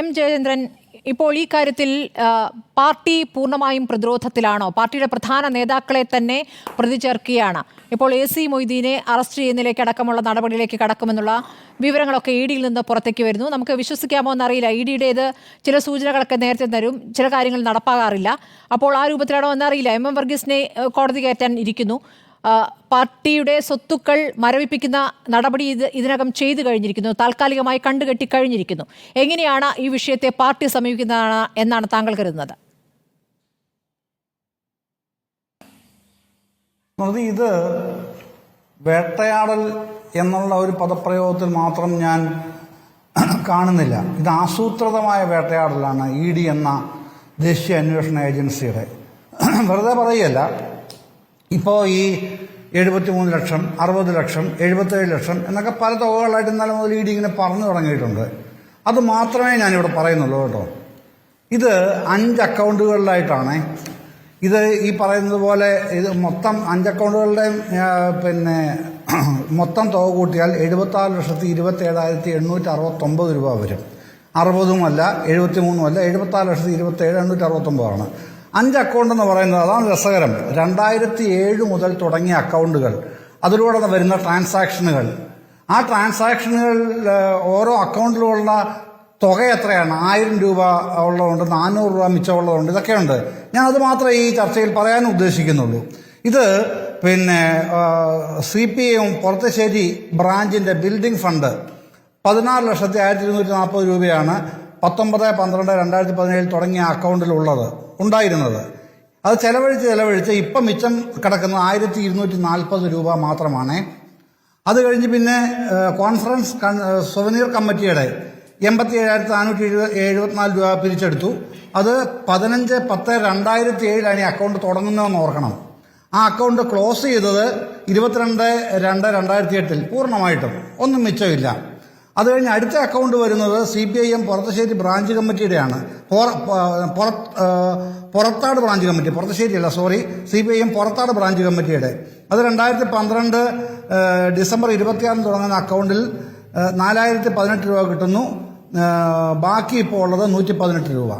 M Jayachandran, ഇപ്പോൾ ഈ കാര്യത്തിൽ പാർട്ടി പൂർണ്ണമായും പ്രതിരോധത്തിലാണോ? പാർട്ടിയുടെ പ്രധാന നേതാക്കളെ തന്നെ പ്രതി ചേർക്കുകയാണ്. ഇപ്പോൾ AC മൊയ്തീനെ അറസ്റ്റ് ചെയ്യുന്നതിലേക്ക് അടക്കമുള്ള നടപടിയിലേക്ക് കടക്കുമെന്നുള്ള വിവരങ്ങളൊക്കെ ED-യിൽ നിന്ന് പുറത്തേക്ക് വരുന്നു. നമുക്ക് വിശ്വസിക്കാമോ എന്നറിയില്ല. ED-യുടേത് ചില സൂചനകളൊക്കെ നേരത്തെ തരും, ചില കാര്യങ്ങൾ നടപ്പാകാറില്ല. അപ്പോൾ ആ രൂപത്തിലാണോ എന്നറിയില്ല. MM വർഗീസിനെ കോടതി കയറ്റാൻ ഇരിക്കുന്നു. പാർട്ടിയുടെ സ്വത്തുക്കൾ മരവിപ്പിക്കുന്ന നടപടി ഇതിനകം ചെയ്തു കഴിഞ്ഞിരിക്കുന്നു, താൽക്കാലികമായി കണ്ടുകെട്ടി കഴിഞ്ഞിരിക്കുന്നു. എങ്ങനെയാണ് ഈ വിഷയത്തെ പാർട്ടി സമീപിക്കുന്നതാണ് എന്നാണ് താങ്കൾ കരുതുന്നത്? ഇത് വേട്ടയാടൽ എന്നുള്ള ഒരു പദപ്രയോഗത്തിൽ മാത്രം ഞാൻ കാണുന്നില്ല. ഇത് ആസൂത്രിതമായ വേട്ടയാടലാണ് ED എന്ന ദേശീയ അന്വേഷണ ഏജൻസിയുടെ. വെറുതെ പറയുകയല്ല. ഇപ്പോൾ ഈ 73 ലക്ഷം, 60 ലക്ഷം, 77 ലക്ഷം എന്നൊക്കെ പല തുകകളായിട്ട് ഇന്നലെ മുതൽ ED ഇങ്ങനെ പറഞ്ഞു തുടങ്ങിയിട്ടുണ്ട്. അത് മാത്രമേ ഞാനിവിടെ പറയുന്നുള്ളൂ കേട്ടോ. ഇത് 5 അക്കൗണ്ടുകളിലായിട്ടാണ്. ഇത് ഈ പറയുന്നത് പോലെ ഇത് മൊത്തം 5 അക്കൗണ്ടുകളുടെയും മൊത്തം തുക കൂട്ടിയാൽ 76,27,869 രൂപ വരും. 60ഉമല്ല, 73ഉമല്ല, 74,27,869 5 അക്കൗണ്ട് എന്ന് പറയുന്നത്. അതാണ് രസകരം. 2007 മുതൽ തുടങ്ങിയ അക്കൗണ്ടുകൾ, അതിലൂടെ വരുന്ന ട്രാൻസാക്ഷനുകൾ, ആ ട്രാൻസാക്ഷനുകൾ ഓരോ അക്കൗണ്ടിലുള്ള തുക എത്രയാണ്? 1000 രൂപ ഉള്ളതുണ്ട്, 400 രൂപ മിച്ചമുള്ളതുണ്ട്, ഇതൊക്കെയുണ്ട്. ഞാൻ അത് മാത്രമേ ഈ ചർച്ചയിൽ പറയാൻ ഉദ്ദേശിക്കുന്നുള്ളൂ. ഇത് CPIM പുറത്തശ്ശേരി ബ്രാഞ്ചിന്റെ ബിൽഡിംഗ് ഫണ്ട് 16,1240 രൂപയാണ് 19/12/2017 തുടങ്ങിയ അക്കൗണ്ടിൽ ഉണ്ടായിരുന്നത്. അത് ചെലവഴിച്ച് ഇപ്പം മിച്ചം കിടക്കുന്ന 1240 രൂപ മാത്രമാണ്. അത് കഴിഞ്ഞ് പിന്നെ കോൺഫറൻസ് സുവനീർ കമ്മിറ്റിയുടെ 87,474 രൂപ പിരിച്ചെടുത്തു. അത് 15/10/2007 ഈ അക്കൗണ്ട് തുടങ്ങുന്നതെന്ന് ഓർക്കണം. ആ അക്കൗണ്ട് ക്ലോസ് ചെയ്തത് 22/2/2008 പൂർണ്ണമായിട്ടും ഒന്നും മിച്ചമില്ല. അത് കഴിഞ്ഞ് അടുത്ത അക്കൗണ്ട് വരുന്നത് CPIM പുറത്തശ്ശേരി ബ്രാഞ്ച് കമ്മിറ്റിയുടെയാണ്. പുറത്താട് ബ്രാഞ്ച് കമ്മിറ്റി, പുറത്തശ്ശേരിയല്ല, സോറി, CPIM പുറത്താട് ബ്രാഞ്ച് കമ്മിറ്റിയുടെ. അത് 2012 ഡിസംബർ 26 തുടങ്ങുന്ന അക്കൗണ്ടിൽ 4,018 രൂപ കിട്ടുന്നു. ബാക്കി ഇപ്പോൾ ഉള്ളത് 118 രൂപ.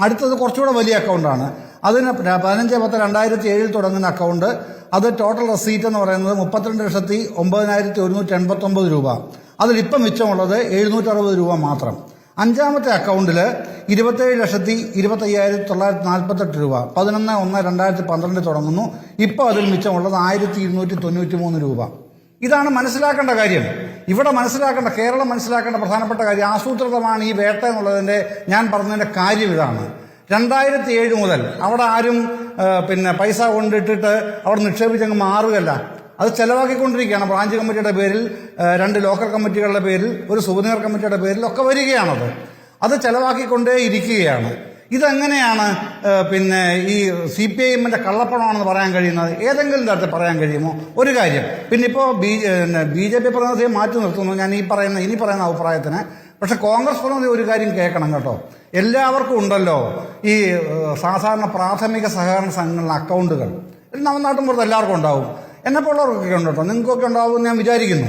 അടുത്തത് കുറച്ചുകൂടെ വലിയ അക്കൗണ്ടാണ്. അതിന് 15/10/2007 തുടങ്ങുന്ന അക്കൗണ്ട്. അത് ടോട്ടൽ റെസീറ്റ് എന്ന് പറയുന്നത് 32,09,189 രൂപ. അതിലിപ്പം മിച്ചമുള്ളത് 760 രൂപ മാത്രം. 5ാമത്തെ അക്കൗണ്ടിൽ 27,25,948 രൂപ 11/1/2012 തുടങ്ങുന്നു. ഇപ്പോൾ അതിൽ മിച്ചമുള്ളത് 1,293 രൂപ. ഇതാണ് മനസ്സിലാക്കേണ്ട കാര്യം. ഇവിടെ മനസ്സിലാക്കേണ്ട, കേരളം മനസ്സിലാക്കേണ്ട പ്രധാനപ്പെട്ട കാര്യം, ആസൂത്രിതമാണ് ഈ വേട്ട എന്നുള്ളതിന്റെ ഞാൻ പറഞ്ഞതിന്റെ കാര്യം ഇതാണ്. 2007 മുതൽ അവിടെ ആരും പൈസ കൊണ്ടിട്ടിട്ട് അവിടെ നിക്ഷേപിച്ചങ്ങ് മാറുകയല്ല. അത് ചെലവാക്കിക്കൊണ്ടിരിക്കുകയാണ്. ബ്രാഞ്ച് കമ്മിറ്റിയുടെ പേരിൽ, 2 ലോക്കൽ കമ്മിറ്റികളുടെ പേരിൽ, ഒരു സുവനീർ കമ്മിറ്റിയുടെ പേരിൽ ഒക്കെ വരികയാണത്. അത് ചെലവാക്കിക്കൊണ്ടേ ഇരിക്കുകയാണ്. ഇതെങ്ങനെയാണ് ഈ CPIMന്റെ കള്ളപ്പണമാണെന്ന് പറയാൻ കഴിയുന്നത്? ഏതെങ്കിലും തരത്തിൽ പറയാൻ കഴിയുമോ? ഒരു കാര്യം. പിന്നെ ഇപ്പോൾ BJP പ്രതിനിധിയെ മാറ്റി നിർത്തുന്നു ഞാൻ ഇനി പറയുന്ന അഭിപ്രായത്തിന്. പക്ഷെ കോൺഗ്രസ് പ്രതിനിധി ഒരു കാര്യം കേൾക്കണം കേട്ടോ. എല്ലാവർക്കും ഉണ്ടല്ലോ ഈ സാധാരണ പ്രാഥമിക സഹകരണ സംഘങ്ങളിലെ അക്കൗണ്ടുകൾ. നമ്മുടെ നാട്ടിൻപുറത്ത് എല്ലാവർക്കും ഉണ്ടാവും. എന്നെപ്പോലുള്ളവർക്കൊക്കെ ഉണ്ട് കേട്ടോ, നിങ്ങൾക്കൊക്കെ ഉണ്ടാവുമെന്ന് ഞാൻ വിചാരിക്കുന്നു.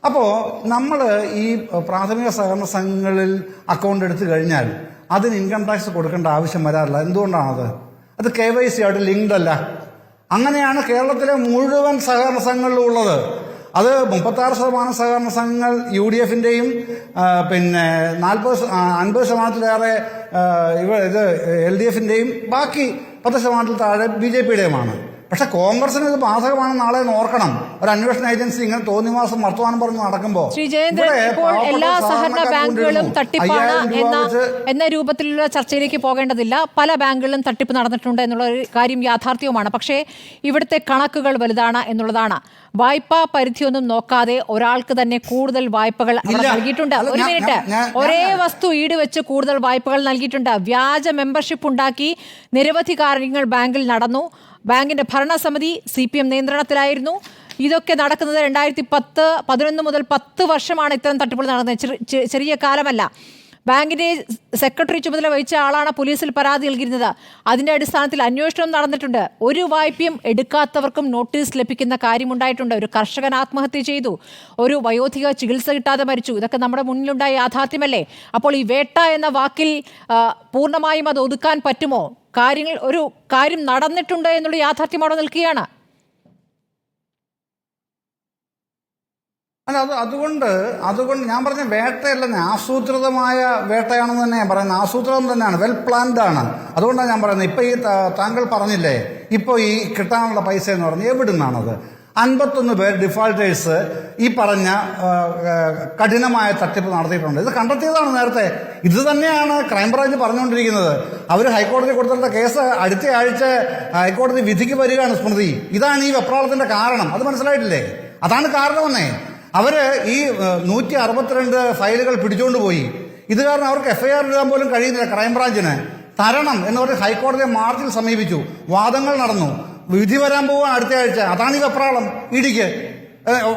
അപ്പോൾ നമ്മൾ ഈ പ്രാഥമിക സഹകരണ സംഘങ്ങളിൽ അക്കൗണ്ട് എടുത്തു കഴിഞ്ഞാൽ അതിന് ഇൻകം ടാക്സ് കൊടുക്കേണ്ട ആവശ്യം വരാറില്ല. എന്തുകൊണ്ടാണത്? അത് KYC ആയിട്ട് ലിങ്ക്ഡ് അല്ല. അങ്ങനെയാണ് കേരളത്തിലെ മുഴുവൻ സഹകരണ സംഘങ്ങളിലും ഉള്ളത്. അത് 36% സഹകരണ സംഘങ്ങൾ UDFന്റെയും 50%-ലേറെ ഇത് LDFന്റെയും ബാക്കി 10% താഴെ BJPയുടെയുമാണ്. പക്ഷെ കോൺഗ്രസിന് ഇത് ബാധകമാണ് നാളെ ഓർക്കണം. ഒരു അന്വേഷണ ഏജൻസി ഇങ്ങനെ തോന്നിവാസം വർത്തമാനം പറഞ്ഞ് നടക്കുമ്പോൾ എല്ലാ സഹകരണ ബാങ്കുകളും തട്ടിപ്പാണ് എന്ന രൂപത്തിലുള്ള ചർച്ചയിലേക്ക് പോകേണ്ടതില്ല. പല ബാങ്കുകളിലും തട്ടിപ്പ് നടന്നിട്ടുണ്ട് എന്നുള്ള ഒരു കാര്യം യാഥാർത്ഥ്യവുമാണ്. പക്ഷേ ഇവിടുത്തെ കണക്കുകൾ വലുതാണ് എന്നുള്ളതാണ്. വായ്പാ പരിധിയൊന്നും നോക്കാതെ ഒരാൾക്ക് തന്നെ കൂടുതൽ വായ്പകൾ നൽകിയിട്ടുണ്ട്. ഒരു മിനിറ്റ്, ഒരേ വസ്തു ഈടുവെച്ച് കൂടുതൽ വായ്പകൾ നൽകിയിട്ടുണ്ട്. വ്യാജ മെമ്പർഷിപ്പ് ഉണ്ടാക്കി നിരവധി കാര്യങ്ങൾ ബാങ്കിൽ നടന്നു. ബാങ്കിന്റെ ഭരണസമിതി CPM നിയന്ത്രണത്തിലായിരുന്നു. ഇതൊക്കെ നടക്കുന്നത് 2010-11 മുതൽ 10 വർഷമാണ് ഇത്തരം തട്ടിപ്പുകൾ നടന്നത്. ചെറിയ കാലമല്ല. ബാങ്കിന്റെ സെക്രട്ടറി ചുമതല വഹിച്ച ആളാണ് പോലീസിൽ പരാതി നൽകിയിരുന്നത്. അതിന്റെ അടിസ്ഥാനത്തിൽ അന്വേഷണം നടന്നിട്ടുണ്ട്. ഒരു വായ്പയും എടുക്കാത്തവർക്കും നോട്ടീസ് ലഭിക്കുന്ന കാര്യമുണ്ടായിട്ടുണ്ട്. ഒരു കർഷകൻ ആത്മഹത്യ ചെയ്തു, ഒരു വയോധിക ചികിത്സ കിട്ടാതെ മരിച്ചു. ഇതൊക്കെ നമ്മുടെ മുന്നിലുണ്ടായ യാഥാർത്ഥ്യമല്ലേ? അപ്പോൾ ഈ വേട്ട എന്ന വാക്കിൽ പൂർണ്ണമായും അത് ഒതുക്കാൻ പറ്റുമോ? ഒരു കാര്യം നടന്നിട്ടുണ്ട് എന്നുള്ള യാഥാർത്ഥ്യം അവിടെ നിൽക്കുകയാണ്. അല്ല, അതുകൊണ്ട് ഞാൻ പറഞ്ഞ വേട്ടയല്ല, ആസൂത്രിതമായ വേട്ടയാണെന്ന് തന്നെ ഞാൻ പറയുന്നത്. ആസൂത്രിതം തന്നെയാണ്, വെൽ പ്ലാൻഡ് ആണ്. അതുകൊണ്ടാണ് ഞാൻ പറയുന്നത്. ഇപ്പൊ ഈ താങ്കൾ പറഞ്ഞില്ലേ, ഇപ്പോൾ ഈ കിട്ടാനുള്ള പൈസ എന്ന് പറഞ്ഞാൽ എവിടെ നിന്നാണത്? 51 പേർ ഡിഫാൾട്ടേഴ്സ് ഈ പറഞ്ഞ കഠിനമായ തട്ടിപ്പ് നടത്തിയിട്ടുണ്ട്. ഇത് കണ്ടെത്തിയതാണ് നേരത്തെ. ഇത് തന്നെയാണ് ക്രൈംബ്രാഞ്ച് പറഞ്ഞുകൊണ്ടിരിക്കുന്നത്. അവർ ഹൈക്കോടതി കൊടുത്തിട്ടുള്ള കേസ് അടുത്ത ആഴ്ച ഹൈക്കോടതി വിധിക്ക് വരികയാണ്. സ്മൃതി, ഇതാണ് ഈ വെപ്രാളത്തിന്റെ കാരണം. അത് മനസ്സിലായിട്ടില്ലേ? അതാണ് കാരണമെന്നേ. അവര് ഈ 162 ഫയലുകൾ പിടിച്ചുകൊണ്ട് പോയി. ഇത് കാരണം അവർക്ക് എഫ്ഐആർ ഇടാൻ പോലും കഴിയുന്നില്ല. ക്രൈംബ്രാഞ്ചിന് തരണം എന്ന് പറഞ്ഞ് ഹൈക്കോടതിയെ മാർച്ചിൽ സമീപിച്ചു. വാദങ്ങൾ നടന്നു. വിധി വരാൻ പോവാൻ അടുത്ത ആഴ്ച. അതാണ് ഈ വെപ്രാളം. ഇടിക്ക്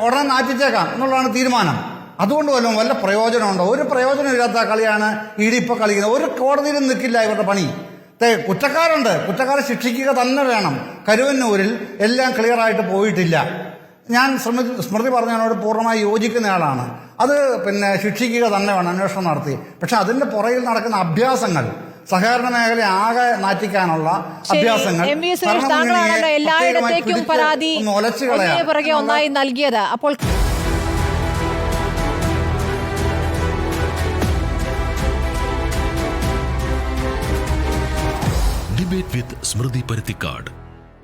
ഉടനെ നാറ്റിച്ചേക്കാം എന്നുള്ളതാണ് തീരുമാനം. അതുകൊണ്ട് വല്ല പ്രയോജനമുണ്ടോ? ഒരു പ്രയോജനമില്ലാത്ത കളിയാണ് ഇടി ഇപ്പോൾ കളിക്കുന്നത്. ഒരു കോടതിയിലും നിൽക്കില്ല ഇവരുടെ പണി. കുറ്റക്കാരെ ശിക്ഷിക്കുക തന്നെ വേണം. കരുവന്നൂരിൽ എല്ലാം ക്ലിയറായിട്ട് പോയിട്ടില്ല. ഞാൻ സ്മൃതി പറഞ്ഞതിനോട് പൂർണ്ണമായി യോജിക്കുന്ന ആളാണ്. അത് ശിക്ഷിക്കുക തന്നെ വേണം, അന്വേഷണം നടത്തി. പക്ഷെ അതിന്റെ പുറകിൽ നടക്കുന്ന അഭ്യാസങ്ങൾ, സഹകരണ മേഖല ആകെ നാറ്റിക്കാനുള്ള അഭ്യാസങ്ങൾ എല്ലായിടത്തേക്കും പരാതി പുറകെ ഒന്നായി നൽകിയത്. അപ്പോൾ ഡിബേറ്റ് വിത്ത് സ്മൃതി പരുത്തിക്കാട്.